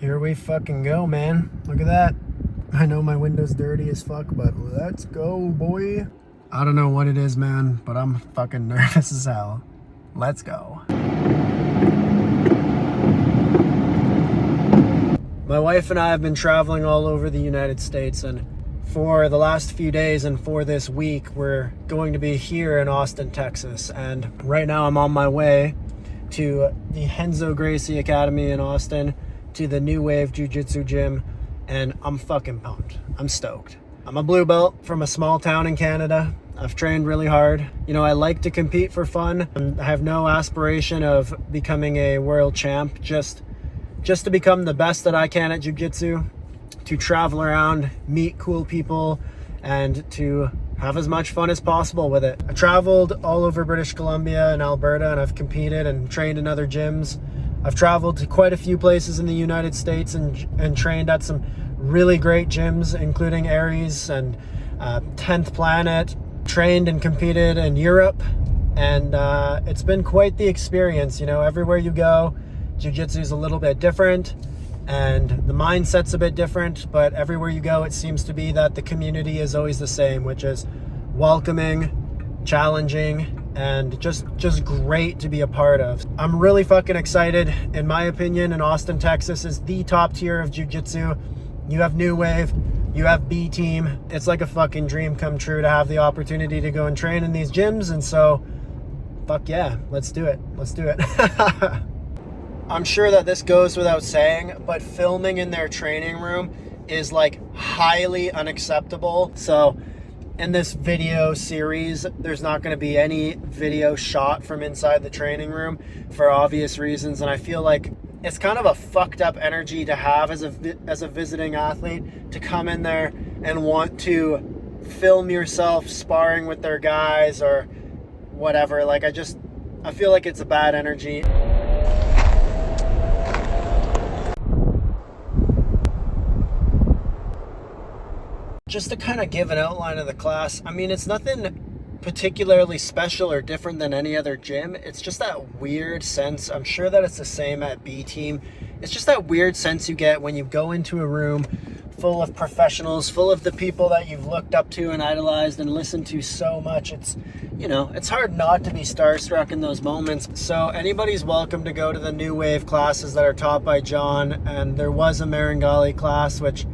Here we fucking go, man. Look at that. I know my window's dirty as fuck, but let's go, boy. I don't know what it is, man, but I'm fucking nervous as hell. Let's go. My wife and I have been traveling all over the United States, and for the last few days and for this week, we're going to be here in Austin, Texas. And right now I'm on my way to the Renzo Gracie Academy in Austin, to the New Wave Jiu-Jitsu gym, and I'm fucking pumped. I'm stoked. I'm a blue belt from a small town in Canada. I've trained really hard. You know, I like to compete for fun. I have no aspiration of becoming a world champ, just to become the best that I can at jiu-jitsu, to travel around, meet cool people, and to have as much fun as possible with it. I traveled all over British Columbia and Alberta, and I've competed and trained in other gyms. I've traveled to quite a few places in the United States and trained at some really great gyms, including Aries and 10th Planet. Trained and competed in Europe, and it's been quite the experience. You know, everywhere you go, jiu-jitsu is a little bit different and the mindset's a bit different, but everywhere you go, it seems to be that the community is always the same, which is welcoming, challenging, and just great to be a part of. I'm really fucking excited. In my opinion, in Austin, Texas is the top tier of jiu-jitsu. You have New Wave, you have B Team. It's like a fucking dream come true to have the opportunity to go and train in these gyms, and so fuck yeah, let's do it. I'm sure that this goes without saying, but filming in their training room is like highly unacceptable. So in this video series, there's not going to be any video shot from inside the training room for obvious reasons, and I feel like it's kind of a fucked up energy to have as a visiting athlete, to come in there and want to film yourself sparring with their guys or whatever. Like, I feel like it's a bad energy. Just to kind of give an outline of the class, I mean, it's nothing particularly special or different than any other gym. It's just that weird sense. I'm sure that it's the same at B Team. It's just that weird sense you get when you go into a room full of professionals, full of the people that you've looked up to and idolized and listened to so much. It's, you know, it's hard not to be starstruck in those moments. So anybody's welcome to go to the New Wave classes that are taught by John. And there was a Maringali class, which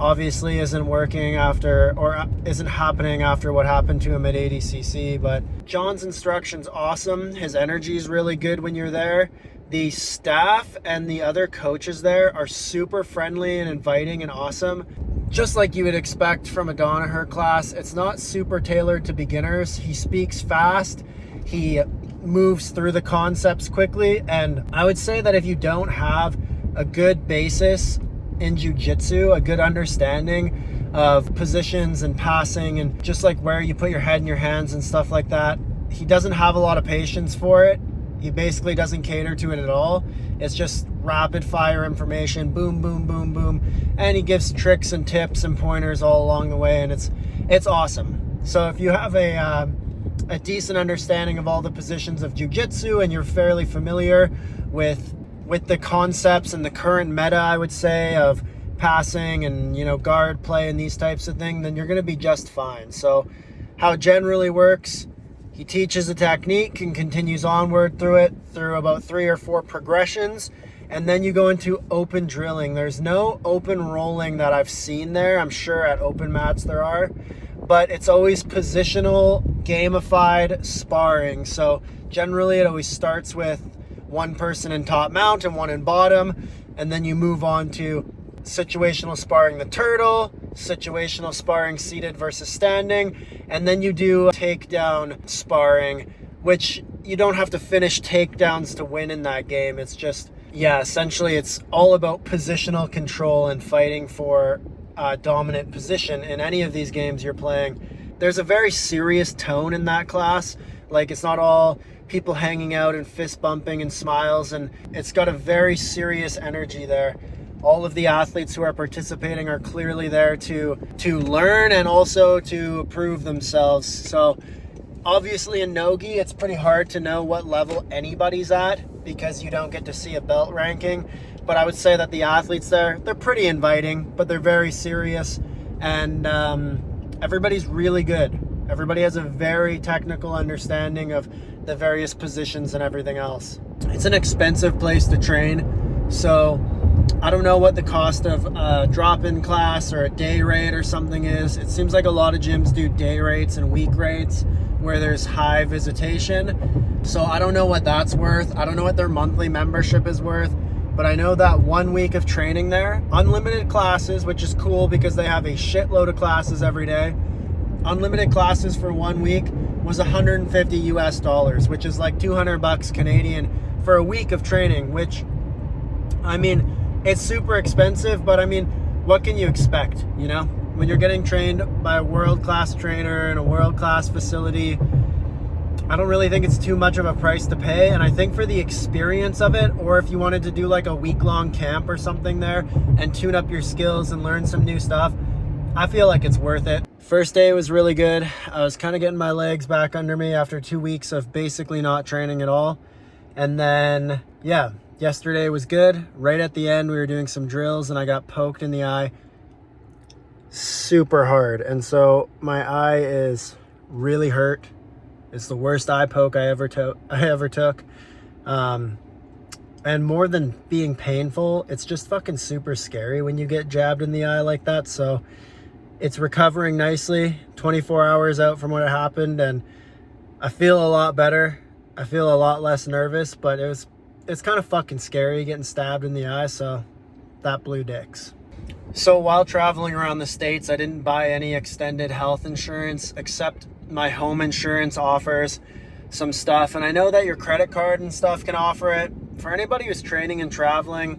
obviously isn't working after, or isn't happening after what happened to him at ADCC, but John's instruction's awesome. His energy is really good when you're there. The staff and the other coaches there are super friendly and inviting and awesome. Just like you would expect from a Danaher class, it's not super tailored to beginners. He speaks fast, he moves through the concepts quickly, and I would say that if you don't have a good basis in jiu-jitsu, a good understanding of positions and passing and just like where you put your head in your hands and stuff like that, he doesn't have a lot of patience for it. He basically doesn't cater to it at all. It's just rapid fire information, boom, boom, boom, boom, and he gives tricks and tips and pointers all along the way, and it's awesome. So if you have a decent understanding of all the positions of jiu-jitsu and you're fairly familiar with the concepts and the current meta, I would say, of passing and, you know, guard play and these types of things, then you're going to be just fine. So how it generally works, he teaches a technique and continues onward through it, through about 3 or 4 progressions, and then you go into open drilling. There's no open rolling that I've seen there. I'm sure at open mats there are, but it's always positional, gamified sparring. So generally it always starts with one person in top mount and one in bottom, and then you move on to situational sparring the turtle, situational sparring seated versus standing, and then you do takedown sparring, which you don't have to finish takedowns to win in that game. It's just, yeah, essentially it's all about positional control and fighting for a dominant position in any of these games you're playing. There's a very serious tone in that class. Like, it's not all people hanging out and fist bumping and smiles, and it's got a very serious energy there. All of the athletes who are participating are clearly there to learn and also to prove themselves. So obviously in Nogi, it's pretty hard to know what level anybody's at because you don't get to see a belt ranking. but I would say that the athletes there, they're pretty inviting, but they're very serious, and everybody's really good. Everybody has a very technical understanding of the various positions and everything else. It's an expensive place to train, so I don't know what the cost of a drop-in class or a day rate or something is. It seems like a lot of gyms do day rates and week rates where there's high visitation. So I don't know what that's worth. I don't know what their monthly membership is worth, but I know that 1 week of training there, unlimited classes, which is cool because they have a shitload of classes every day. Unlimited classes for 1 week was $150 US, which is like 200 bucks Canadian for a week of training, which, I mean, it's super expensive, but I mean, what can you expect, you know? When you're getting trained by a world-class trainer in a world-class facility, I don't really think it's too much of a price to pay. And I think for the experience of it, or if you wanted to do like a week-long camp or something there and tune up your skills and learn some new stuff, I feel like it's worth it. First day was really good. I was kind of getting my legs back under me after 2 weeks of basically not training at all. And then, yeah, yesterday was good. Right at the end, we were doing some drills and I got poked in the eye super hard. And so my eye is really hurt. It's the worst eye poke I ever took. And more than being painful, it's just fucking super scary when you get jabbed in the eye like that. So it's recovering nicely, 24 hours out from what happened, and I feel a lot better. I feel a lot less nervous, but it's kind of fucking scary getting stabbed in the eye, so that blew dicks. So while traveling around the States, I didn't buy any extended health insurance, except my home insurance offers some stuff. And I know that your credit card and stuff can offer it. For anybody who's training and traveling,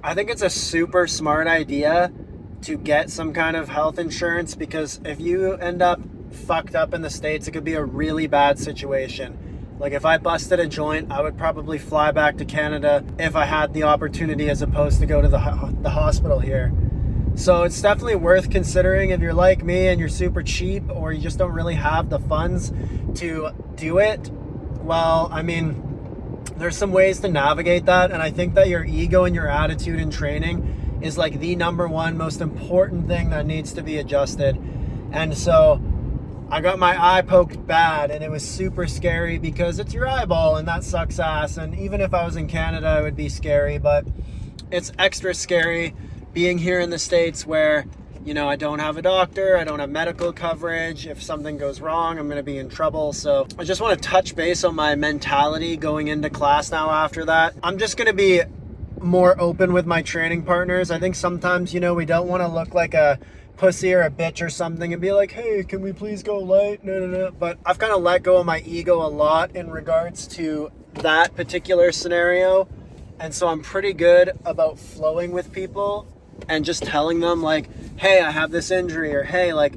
I think it's a super smart idea to get some kind of health insurance, because if you end up fucked up in the States, it could be a really bad situation. Like if I busted a joint, I would probably fly back to Canada if I had the opportunity, as opposed to go to the hospital here. So it's definitely worth considering if you're like me and you're super cheap, or you just don't really have the funds to do it. Well, I mean, there's some ways to navigate that, and I think that your ego and your attitude in training is like the number one most important thing that needs to be adjusted. And so I got my eye poked bad, and it was super scary because it's your eyeball and that sucks ass. And even if I was in Canada, it would be scary, but it's extra scary being here in the States where, you know, I don't have a doctor, I don't have medical coverage. If something goes wrong, I'm gonna be in trouble. So I just wanna touch base on my mentality going into class now after that. I'm just gonna be more open with my training partners. I think sometimes, you know, we don't wanna look like a pussy or a bitch or something and be like, hey, can we please go light? No. But I've kind of let go of my ego a lot in regards to that particular scenario. And so I'm pretty good about flowing with people and just telling them like, hey, I have this injury, or hey, like,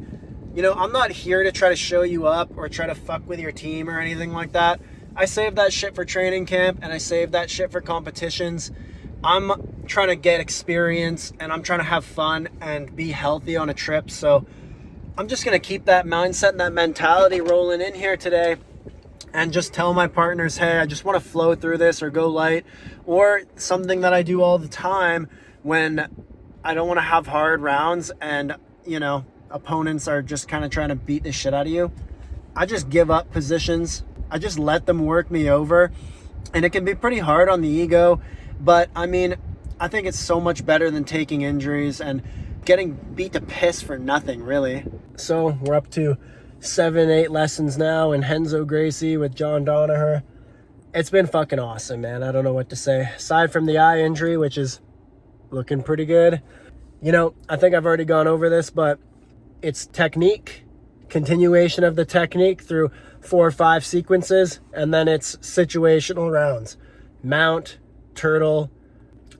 you know, I'm not here to try to show you up or try to fuck with your team or anything like that. I save that shit for training camp, and I save that shit for competitions. I'm trying to get experience, and I'm trying to have fun and be healthy on a trip. So I'm just going to keep that mindset and that mentality rolling in here today, and just tell my partners, hey, I just want to flow through this or go light, or something that I do all the time when I don't want to have hard rounds and, you know, opponents are just kind of trying to beat the shit out of you. I just give up positions. I just let them work me over, and it can be pretty hard on the ego. But I mean, I think it's so much better than taking injuries and getting beat to piss for nothing, really. So we're up to 7-8 lessons now in Renzo Gracie with John Danaher. It's been fucking awesome, man. I don't know what to say. Aside from the eye injury, which is looking pretty good. You know, I think I've already gone over this, but it's technique, continuation of the technique through 4 or 5 sequences, and then it's situational rounds. Mount, turtle,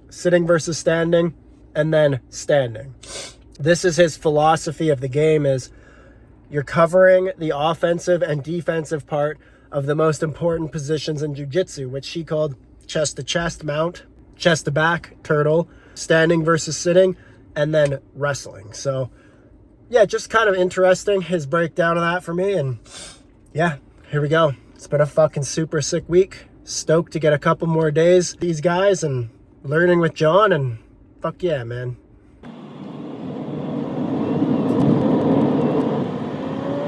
sitting versus standing, and then standing. This is his philosophy of the game, is you're covering the offensive and defensive part of the most important positions in jiu-jitsu, which he called chest to chest mount, chest to back turtle, standing versus sitting, and then wrestling. So yeah, just kind of interesting, his breakdown of that for me. And yeah, here we go. It's been a fucking super sick week. Stoked to get a couple more days these guys, and learning with John, and fuck yeah, man.